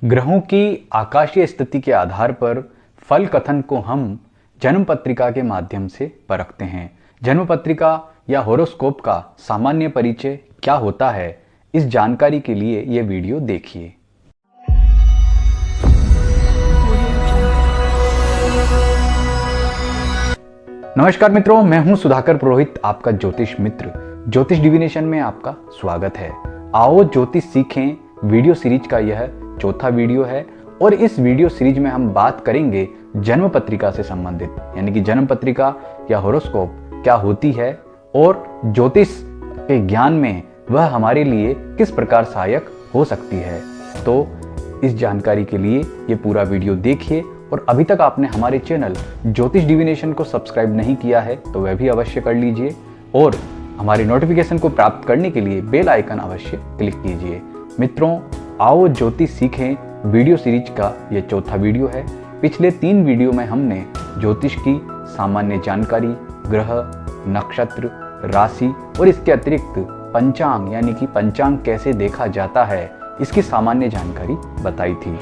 ग्रहों की आकाशीय स्थिति के आधार पर फल कथन को हम जन्म पत्रिका के माध्यम से परखते हैं। जन्म पत्रिका या होरोस्कोप का सामान्य परिचय क्या होता है, इस जानकारी के लिए ये वीडियो देखिए। नमस्कार मित्रों, मैं हूं सुधाकर पुरोहित, आपका ज्योतिष मित्र। ज्योतिष डिविनेशन में आपका स्वागत है। आओ ज्योतिष सीखें वीडियो सीरीज का यह चौथा वीडियो है और इस वीडियो सीरीज में हम बात करेंगे जन्म पत्रिका से संबंधित, यानी कि जन्म पत्रिका या होरोस्कोप क्या होती है और ज्योतिष के ज्ञान में वह हमारे लिए किस प्रकार सहायक हो सकती है। तो इस जानकारी के लिए ये पूरा वीडियो देखिए और अभी तक आपने हमारे चैनल ज्योतिष डिविनेशन को सब्सक्राइब नहीं किया है तो वह भी अवश्य कर लीजिए और हमारी नोटिफिकेशन को प्राप्त करने के लिए बेल आइकन अवश्य क्लिक कीजिए। मित्रों, आओ ज्योतिष सीखें वीडियो सीरीज का यह चौथा वीडियो है। पिछले 3 वीडियो में हमने ज्योतिष की सामान्य जानकारी, ग्रह, नक्षत्र, राशि और इसके अतिरिक्त पंचांग, यानी कि पंचांग कैसे देखा जाता है, इसकी सामान्य जानकारी बताई थी।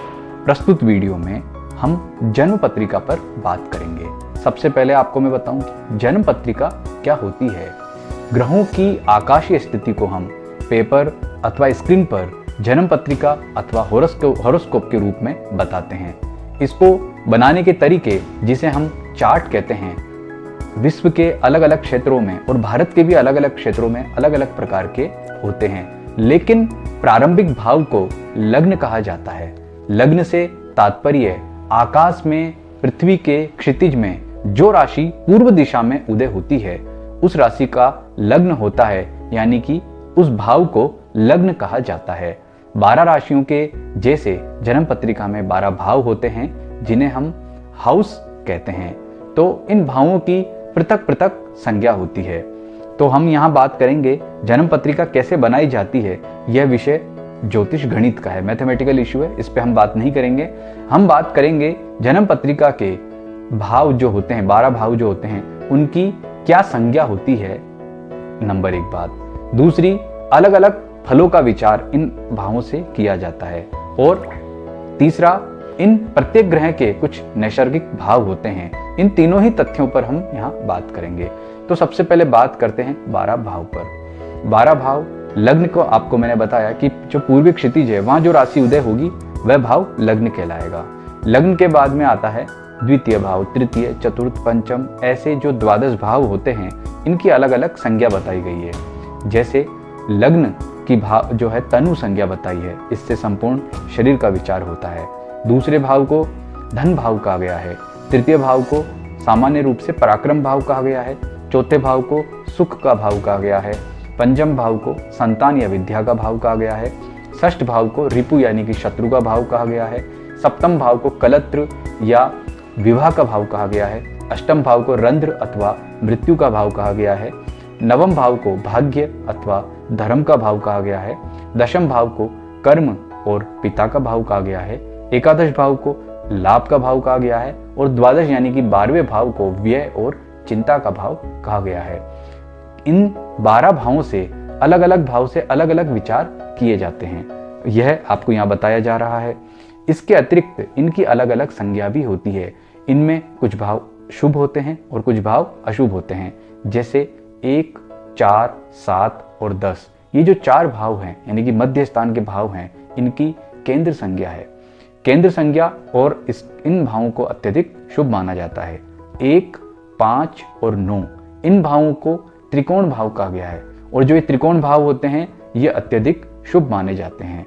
प्रस्तुत वीडियो में हम जन्म पत्रिका पर बात करेंगे। सबसे पहले आपको मैं बताऊं कि जन्म पत्रिका क्या होती है। ग्रहों की आकाशीय स्थिति को हम पेपर अथवा स्क्रीन पर जन्म पत्रिका अथवा होरोस्कोप के रूप में बताते हैं। इसको बनाने के तरीके, जिसे हम चार्ट कहते हैं, विश्व के अलग अलग क्षेत्रों में और भारत के भी अलग अलग क्षेत्रों में अलग अलग प्रकार के होते हैं, लेकिन प्रारंभिक भाव को लग्न कहा जाता है। लग्न से तात्पर्य आकाश में पृथ्वी के क्षितिज में जो राशि पूर्व दिशा में उदय होती है उस राशि का लग्न होता है, यानी कि उस भाव को लग्न कहा जाता है। 12 राशियों के जैसे जन्म पत्रिका में 12 भाव होते हैं जिन्हें हम हाउस कहते हैं। तो इन भावों की पृथक पृथक संज्ञा होती है। तो हम यहाँ बात करेंगे जन्म पत्रिका कैसे बनाई जाती है। यह विषय ज्योतिष गणित का है, मैथमेटिकल इश्यू है, इस पे हम बात नहीं करेंगे। हम बात करेंगे जन्म पत्रिका के भाव जो होते हैं, 12 भाव जो होते हैं, उनकी क्या संज्ञा होती है, नंबर 1 बात। दूसरी, अलग अलग फलों का विचार इन भावों से किया जाता है। और तीसरा, इन प्रत्येक ग्रह के कुछ नैसर्गिक भाव होते हैं। इन तीनों ही तथ्यों पर हम यहाँ बात करेंगे। तो सबसे पहले बात करते हैं 12 भाव पर। 12 भाव लग्न को आपको मैंने बताया कि जो पूर्वी क्षितिज है वहां जो राशि उदय होगी वह भाव लग्न कहलाएगा। लग्न के बाद में आता है द्वितीय भाव, तृतीय, चतुर्थ, पंचम, ऐसे जो 12 भाव होते हैं इनकी अलग अलग संज्ञा बताई गई है। जैसे लग्न की भाव जो है तनु संज्ञा बताई है, इससे संपूर्ण शरीर का विचार होता है। दूसरे भाव को धन भाव कहा गया है। तृतीय भाव को सामान्य रूप से पराक्रम भाव कहा गया है। चौथे भाव को सुख का भाव कहा गया है। पंचम भाव को संतान या विद्या का भाव कहा गया है। षष्ठ भाव को रिपु यानी कि शत्रु का भाव कहा गया है। सप्तम भाव को कलत्र या विवाह का भाव कहा गया है। अष्टम भाव को रंध्र अथवा मृत्यु का भाव कहा गया है। नवम भाव को भाग्य अथवा धर्म का भाव कहा गया है। दशम भाव को कर्म और पिता का भाव कहा गया है। एकादश भाव को लाभ का भाव कहा गया है और द्वादश यानी कि 12वें भाव को व्यय और चिंता का भाव कहा गया है। इन 12 भावों से अलग अलग भाव से अलग अलग विचार किए जाते हैं, यह आपको यहाँ बताया जा रहा है। इसके अतिरिक्त इनकी अलग अलग संज्ञा भी होती है। इनमें कुछ भाव शुभ होते हैं और कुछ भाव अशुभ होते हैं। जैसे 1, 4, 7 और 10, ये जो 4 भाव हैं, यानी कि मध्य स्थान के भाव हैं, इनकी केंद्र संज्ञा है। केंद्र संज्ञा और इन भावों को अत्यधिक शुभ माना जाता है। 1, 5 और 9 इन भावों को त्रिकोण भाव कहा गया है और जो ये त्रिकोण भाव होते हैं ये अत्यधिक शुभ माने जाते हैं।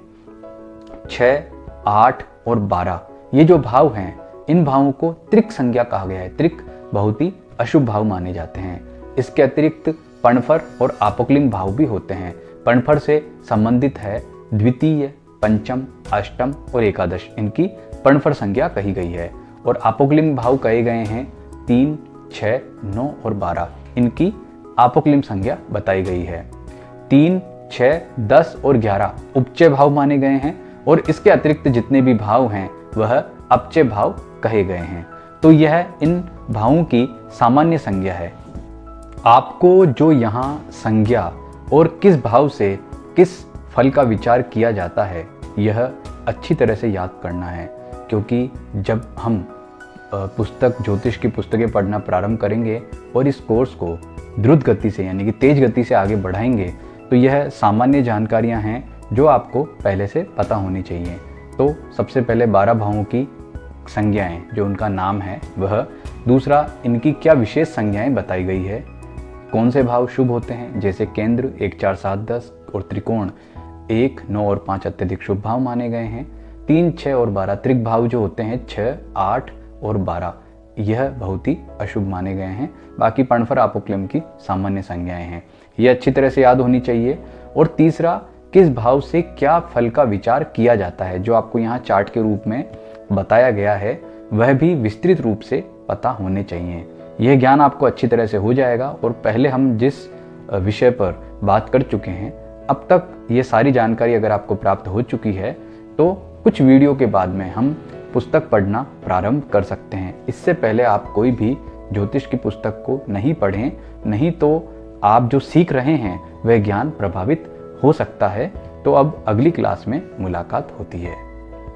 6, 8 और 12 ये जो भाव हैं, इन भावों को त्रिक संज्ञा कहा गया है। त्रिक बहुत ही अशुभ भाव माने जाते हैं। इसके अतिरिक्त पणफर और आपोक्लिंग भाव भी होते हैं। पणफर से संबंधित है द्वितीय, पंचम, अष्टम और एकादश, इनकी पणफर संज्ञा कही गई है। और आपोक्लिंग भाव कहे गए हैं 3, 6, 9 और 12, इनकी आपोक्लिंग संज्ञा बताई गई है। 3, 6, 10 और 11 उपचय भाव माने गए हैं और इसके अतिरिक्त जितने भी भाव हैं वह अपचय भाव कहे गए हैं। तो यह इन भावों की सामान्य संज्ञा है। आपको जो यहाँ संज्ञा और किस भाव से किस फल का विचार किया जाता है, यह अच्छी तरह से याद करना है, क्योंकि जब हम पुस्तक ज्योतिष की पुस्तकें पढ़ना प्रारंभ करेंगे और इस कोर्स को द्रुत गति से यानी कि तेज गति से आगे बढ़ाएंगे, तो यह सामान्य जानकारियां हैं जो आपको पहले से पता होनी चाहिए। तो सबसे पहले 12 भावों की संज्ञाएं, जो उनका नाम है वह, दूसरा इनकी क्या विशेष संज्ञाएं बताई गई है, कौन से भाव शुभ होते हैं, जैसे केंद्र 1, 4, 7, 10 और त्रिकोण 1, 9 और 5 अत्यधिक शुभ भाव माने गए हैं। 3, 6 और 12 त्रिक भाव जो होते हैं 6, 8 और 12 यह बहुत ही अशुभ माने गए हैं। बाकी पणफर अपोक्लिम की सामान्य संज्ञाएं हैं, ये अच्छी तरह से याद होनी चाहिए। और तीसरा, किस भाव से क्या फल का विचार किया जाता है, जो आपको यहाँ चार्ट के रूप में बताया गया है, वह भी विस्तृत रूप से पता होने चाहिए। यह ज्ञान आपको अच्छी तरह से हो जाएगा। और पहले हम जिस विषय पर बात कर चुके हैं, अब तक ये सारी जानकारी अगर आपको प्राप्त हो चुकी है, तो कुछ वीडियो के बाद में हम पुस्तक पढ़ना प्रारंभ कर सकते हैं। इससे पहले आप कोई भी ज्योतिष की पुस्तक को नहीं पढ़ें, नहीं तो आप जो सीख रहे हैं वह ज्ञान प्रभावित हो सकता है। तो अब अगली क्लास में मुलाकात होती है।